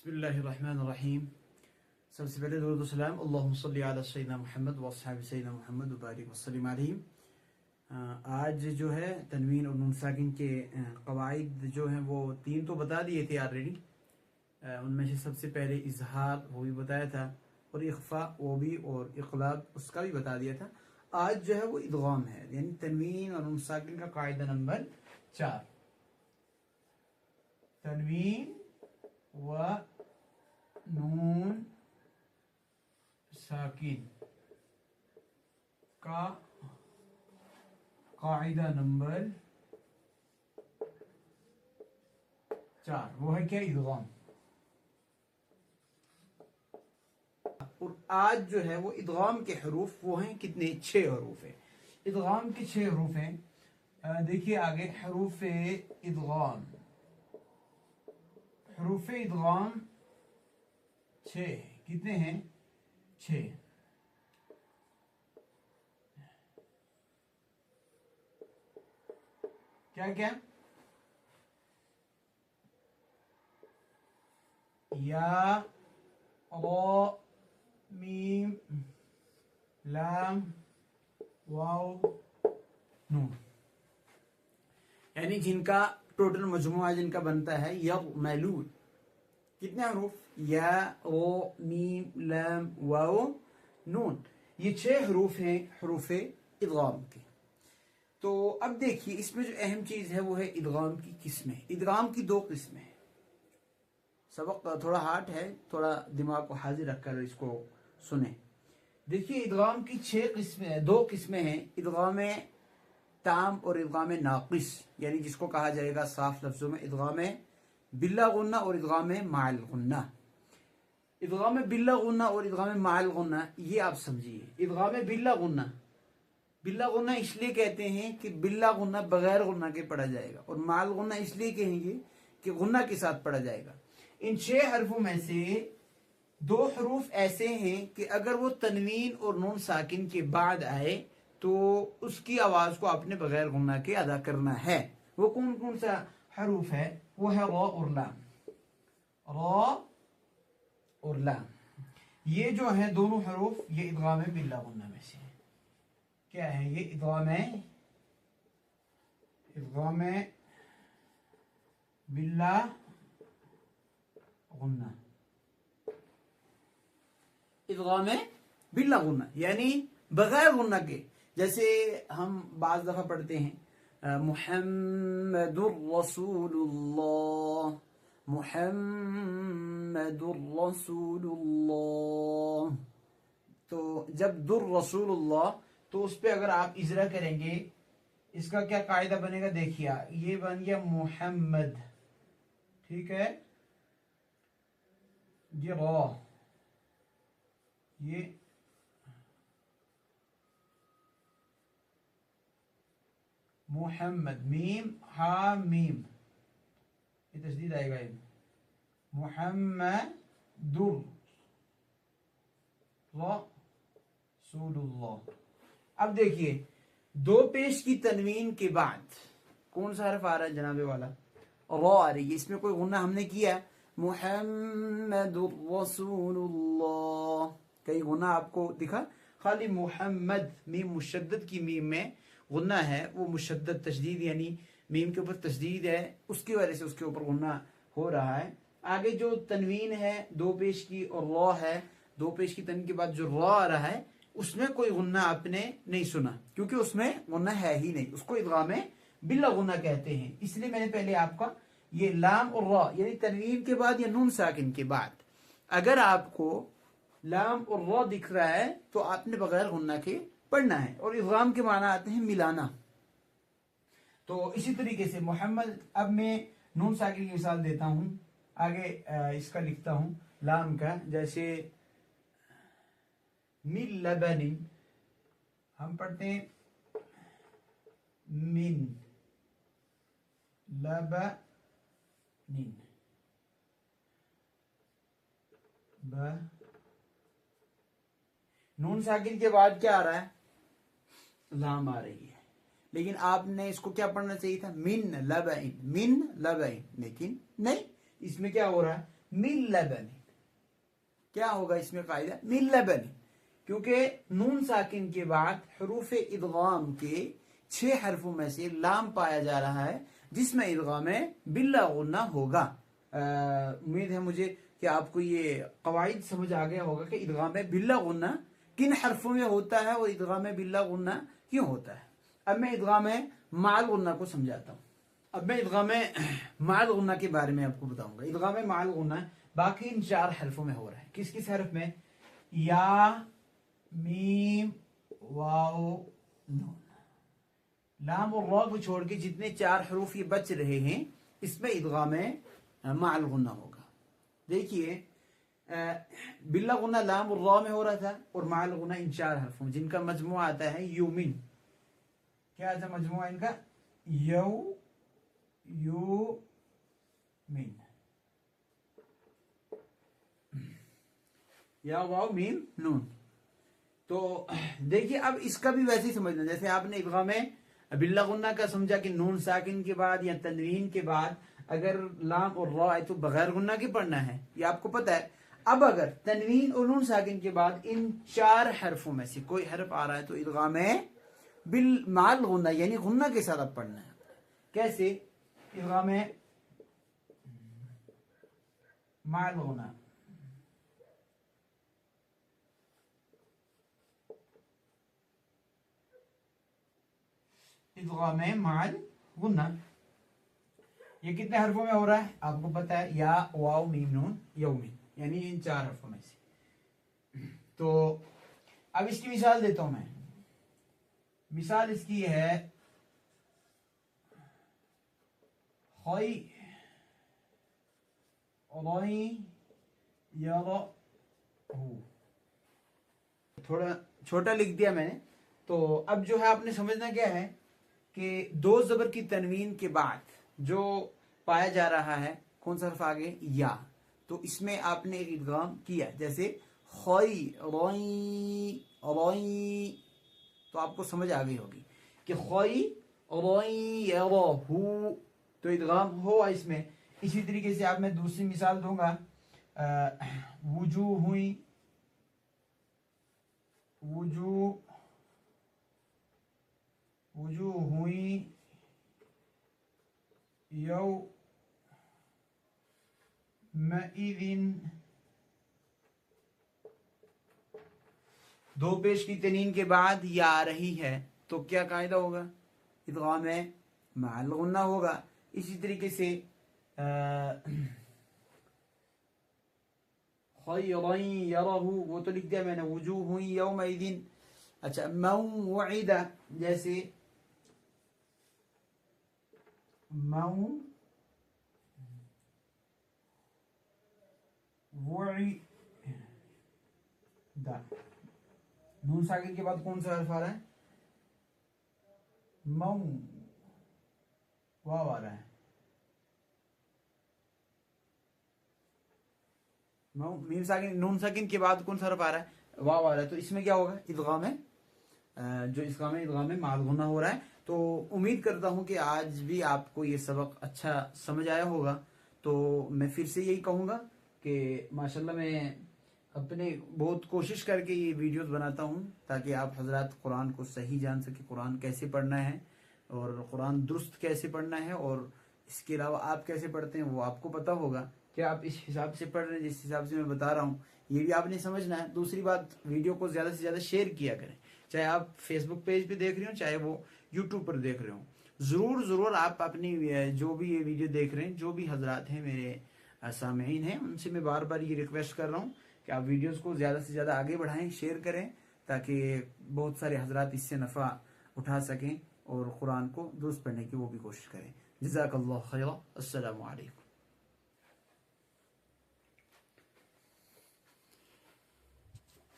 बिस्मिल्लाहिर्रहमानिर्रहीम। सबसे पहले दुरूद व सलाम अल्लाहुम्मा सल्ली अला सय्यिदना मुहम्मद व अस्हाबि सय्यिदना मुहम्मद व बारिक वसल्लिम अलैहि। आज जो है तनवीन और नून साकिन के कवाइद जो हैं वो तीन तो बता दिए थे ऑलरेडी। उनमें से सबसे पहले इजहार वो भी बताया था, और इख्फा वो भी, और इक़लाब उसका भी बता दिया था। आज जो है वो इदगाम है, यानी तनवीन और नून साकिन का कायदा नंबर 4। तनवीन व नून साकिन का कायदा नंबर 4 वो है क्या? इदगाम। और आज जो है वो इदगाम के हरूफ वो हैं कितने? 6 हरूफ है। इदगाम के 6 हरूफ हैं। देखिए आगे हरूफ इदगाम, हरूफ इदगाम 6 कितने हैं? 6। क्या क्या? या, रा, मीम, लाम, वाव, नून, यानी जिनका टोटल मजमुआ जिनका बनता है यग़मलून। कितने हरूफ? या, रो, मीम, लाम, वाव, नून। ये 6 हरूफ हैं हरूफ इदगाम के। तो अब देखिए इसमें जो अहम चीज है वो है इदगाम की किस्में। इदगाम की 2 किस्में हैं। सबक थोड़ा हार्ड है, थोड़ा दिमाग को हाजिर रखकर इसको सुने। देखिए इदगाम की 6 किस्में, 2 किस्में हैं, इदगाम ताम और इदगाम नाकिस, यानी जिसको कहा जाएगा साफ लफ्जों में इदगाम बिल्ला गुन्ना और इदगाम माल गुन्ना। इदगाम बिल्ला गुन्ना और इदगाम माल गुन्ना ये आप समझिए। इदगाम बिल्ला गुन्ना, बिल्ला गुन्ना इसलिए कहते हैं कि बिल्ला गुन्ना बगैर गुन्ना के पढ़ा जाएगा, और माल गुन्ना इसलिए कहेंगे कि गुन्ना के साथ पढ़ा जाएगा। इन 6 हरफों में से 2 हरूफ ऐसे हैं कि अगर वो तनवीन और नून साकिन के बाद आए तो उसकी आवाज को आपने बगैर गुन्ना के अदा करना है। वो कौन कौन सा हरूफ है? वो है रा और लाम। रा और लाम ये जो है दोनों हरूफ ये इदगाम बिल्ला गुन्ना में से है। क्या है ये? इदगाम बिल्ला गुन्ना। इदगाम बिल्ला गुन्ना यानी बगैर गुन्ना के। जैसे हम बाज दफा पढ़ते हैं मुहम्मदुर रसूलुल्लाह, मुहम्मदुर रसूलुल्लाह। तो जब दुर रसूलुल्लाह तो उस पे अगर आप इजरा करेंगे, इसका क्या कायदा बनेगा? देखिए ये बन गया मुहम्मद, ठीक है, ये रा, ये मुहम्मद, मीम हा मीम, ये तस्दीद आएगा, ये मुहम्मदुर रसूलुल्लाह। अब देखिए 2 पेश की तनवीन के बाद कौन सा हरफ आ रहा है जनाबे वाला? रा आ रही है। इसमें कोई गुन्ना हमने किया? मुहम्मदुर रसूलुल्लाह, कहीं गुन्ना आपको दिखा? खाली मुहम्मद, मीम मुशद्दद की मीम में गुन्ना है, वो मुशद्दद तशदीद यानी मीम के ऊपर तशदीद है, उसकी वजह से उसके ऊपर गुन्ना हो रहा है। आगे जो तनवीन है 2 पेश की और रा है, 2 पेश की तनवीन के बाद जो रा आ रहा है उसमें कोई गुन्ना आपने नहीं सुना, क्योंकि उसमें गुन्ना है ही नहीं। उसको इदगाम बिल्ला गुन्ना कहते हैं। इसलिए मैंने पहले आपका ये लाम और रा यानी तनवीन के बाद या नून साकिन के बाद अगर आपको लाम और रा दिख रहा है तो आपने बगैर गुन्ना के पढ़ना है। और इदगाम के माना आते हैं मिलाना। तो इसी तरीके से मोहम्मद, अब मैं नून साकिन की मिसाल देता हूं, आगे इसका लिखता हूं लाम का। जैसे मिन लबनिन, हम पढ़ते हैं मिन लबनिन, नून साकिन के बाद क्या आ रहा है? लाम आ रही है। लेकिन आपने इसको क्या पढ़ना चाहिए था? मिन लबइन, मिन लबइन, लेकिन नहीं, इसमें क्या हो रहा है? मिन लबन। क्या होगा इसमें कायदा? मिन लबन, क्योंकि नून साकिन के बाद हरूफ इदगाम के 6 हरफों में से लाम पाया जा रहा है जिसमें इदगाम बिल्ला गुन्ना होगा। उम्मीद है मुझे कि आपको ये कवाइद समझ आ गया होगा कि इदगाम बिल्ला गुन्ना किन हरफों में होता है और इदगाम बिल्ला गुन्ना क्यों होता है। अब मैं इदगाम माल गुन्ना को समझाता हूँ। अब मैं इदगाम माल गुन्ना के बारे में आपको बताऊंगा। इदगाम माल गुन्ना बाकी इन 4 हरफों में हो रहा है। किस किस हरफ में? या, मीम, वाओ, नून। लाम और रा को छोड़ के जितने 4 हरूफ ये बच रहे हैं इसमें इदगाम माल गुन्ना होगा। देखिए बिल्ला गुन्ना लाम और रा में हो रहा था और माल गुन्ना इन 4 हरफों जिनका मजमुआ आता है यूमिन। क्या आता है मजमुआ इनका? यू, यू, मिन। या, वाओ, मीम, नून। तो देखिए अब इसका भी वैसे ही समझना जैसे आपने इदगाम बिल्ला गुन्ना का समझा कि नून साकिन के बाद या तनवीन के बाद अगर लाम और रा है तो बगैर गुन्ना के पढ़ना है, ये आपको पता है। अब अगर तनवीन और नून साकिन के बाद इन 4 हरफों में से कोई हरफ आ रहा है तो इदगाम बिल माल गुन्ना यानी गुन्ना के साथ अब पढ़ना है। कैसे? इदगाम माल गुन्ना, इदगाम माल गुन्ना। ये कितने हरफों में हो रहा है आपको पता है? या, वाव, मीम, नून, यौमिन, यानी इन 4 हरफों में से। तो अब इसकी मिसाल देता हूं मैं। मिसाल इसकी है खई, थोड़ा छोटा लिख दिया मैंने। तो अब जो है आपने समझना क्या है कि 2 जबर की तनवीन के बाद जो पाया जा रहा है कौन सा हर्फ आगे? या। तो इसमें आपने एक इदगाम किया जैसे खई, रोई, रोई। तो आपको समझ आ गई होगी कि खई, रोई, हु, तो इदगाम हुआ इसमें। इसी तरीके से आप मैं दूसरी मिसाल दूंगा। वुजू हुई, वुजू, वुजू हुई, यौ मईदिन। 2 पेश की तनीन के बाद या आ रही है तो क्या कायदा होगा? इदगाम माल गुन्ना होगा। इसी तरीके से यरहु वो तो लिख दिया मैंने, वुजूह यौमइदिन। अच्छा, मौइदा जैसे नून साकिन के बाद कौन सा हर्फ आ रहा है? मऊ, वाव आ रहा है। मीम साकिन, नून साकिन के बाद कौन सा हर्फ आ रहा है? वाव आ रहा है। तो इसमें क्या होगा? इदगाम है जो इदगाम में माल गुन्ना हो रहा है। तो उम्मीद करता हूं कि आज भी आपको ये सबक अच्छा समझ आया होगा। तो मैं फिर से यही कहूंगा कि माशाल्लाह मैं अपने बहुत कोशिश करके ये वीडियोस बनाता हूं ताकि आप हजरात कुरान को सही जान सके, कुरान कैसे पढ़ना है और कुरान दुरुस्त कैसे पढ़ना है, और इसके अलावा आप कैसे पढ़ते हैं वो आपको पता होगा कि आप इस हिसाब से पढ़ रहे हैं जिस हिसाब से मैं बता रहा हूँ, ये भी आपने समझना है। दूसरी बात, वीडियो को ज़्यादा से ज़्यादा शेयर किया करें, चाहे आप फेसबुक पेज पे देख रहे हो चाहे वो यूट्यूब पर देख रहे हो। ज़रूर आप अपनी जो भी ये वीडियो देख रहे हैं, जो भी हजरात हैं मेरे सामईन हैं, उनसे मैं बार बार ये रिक्वेस्ट कर रहा हूँ कि आप वीडियोस को ज़्यादा से ज़्यादा आगे बढ़ाएं, शेयर करें, ताकि बहुत सारे हजरात इससे नफ़ा उठा सकें और कुरान को दुरुस्त पढ़ने की वो भी कोशिश करें। जज़ाकल्लाहु खैरा। अस्सलामु अलैकुम।